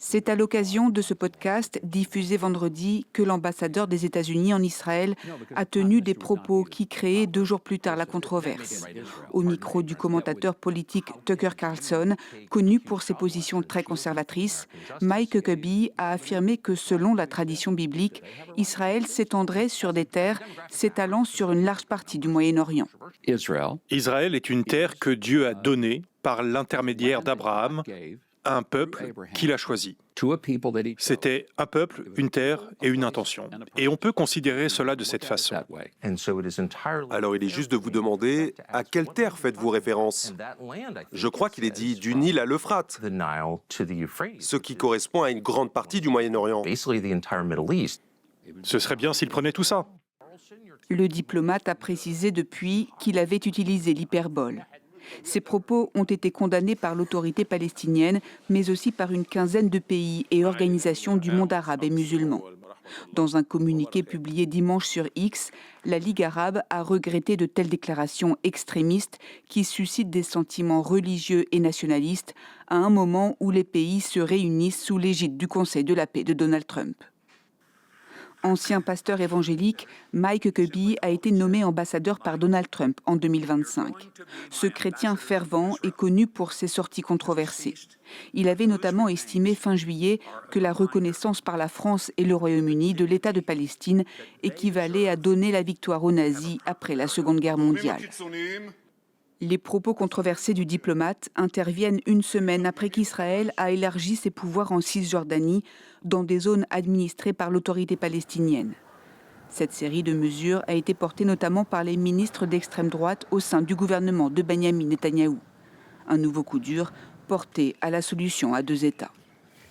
C'est à l'occasion de ce podcast, diffusé vendredi, que l'ambassadeur des États-Unis en Israël a tenu des propos qui créaient 2 jours plus tard la controverse. Au micro du commentateur politique Tucker Carlson, connu pour ses positions très conservatrices, Mike Huckabee a affirmé que selon la tradition biblique, Israël s'étendrait sur des terres s'étalant sur une large partie du Moyen-Orient. Israël est une terre que Dieu a donnée par l'intermédiaire d'Abraham à un peuple qu'il a choisi. C'était un peuple, une terre et une intention. Et on peut considérer cela de cette façon. Alors il est juste de vous demander à quelle terre faites-vous référence? Je crois qu'il est dit du Nil à l'Euphrate, ce qui correspond à une grande partie du Moyen-Orient. Ce serait bien s'il prenait tout ça. Le diplomate a précisé depuis qu'il avait utilisé l'hyperbole. Ces propos ont été condamnés par l'autorité palestinienne, mais aussi par une quinzaine de pays et organisations du monde arabe et musulman. Dans un communiqué publié dimanche sur X, la Ligue arabe a regretté de telles déclarations extrémistes qui suscitent des sentiments religieux et nationalistes à un moment où les pays se réunissent sous l'égide du Conseil de la paix de Donald Trump. Ancien pasteur évangélique, Mike Huckabee a été nommé ambassadeur par Donald Trump en 2025. Ce chrétien fervent est connu pour ses sorties controversées. Il avait notamment estimé fin juillet que la reconnaissance par la France et le Royaume-Uni de l'État de Palestine équivalait à donner la victoire aux nazis après la Seconde Guerre mondiale. Les propos controversés du diplomate interviennent une semaine après qu'Israël a élargi ses pouvoirs en Cisjordanie dans des zones administrées par l'autorité palestinienne. Cette série de mesures a été portée notamment par les ministres d'extrême droite au sein du gouvernement de Benyamin Netanyahou. Un nouveau coup dur porté à la solution à 2 États.